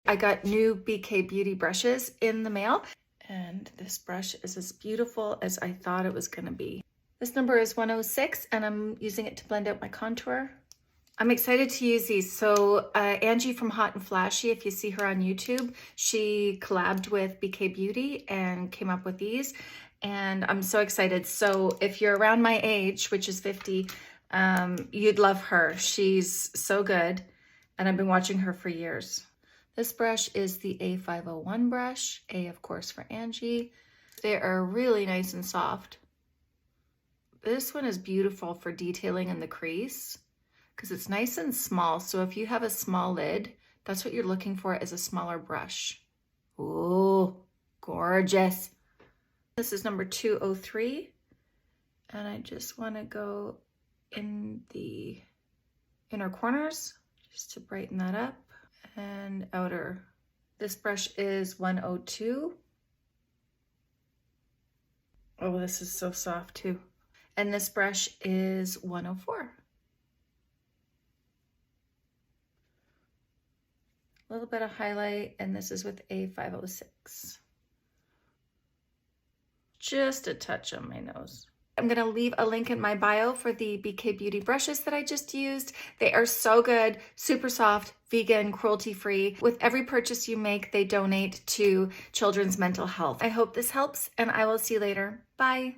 I got new BK Beauty brushes in the mail, and this brush is as beautiful as I thought it was gonna be. This number is 106, and I'm using it to blend out my contour. I'm excited to use these. So Angie from Hot and Flashy, if you see her on YouTube, she collabed with BK Beauty and came up with these. And I'm so excited. So if you're around my age, which is 50, you'd love her. She's so good. And I've been watching her for years. This brush is the A501 brush. A, of course, for Angie. They are really nice and soft. This one is beautiful for detailing in the crease because it's nice and small. So if you have a small lid, that's what you're looking for, is a smaller brush. Ooh, gorgeous. This is number 203. And I just want to go in the inner corners just to brighten that up. And outer. This brush is 102. Oh, this is so soft too. And this brush is 104. A little bit of highlight, and this is with A506. Just a touch on my nose. I'm gonna leave a link in my bio for the BK Beauty brushes that I just used. They are so good, super soft, vegan, cruelty-free. With every purchase you make, they donate to children's mental health. I hope this helps, and I will see you later. Bye.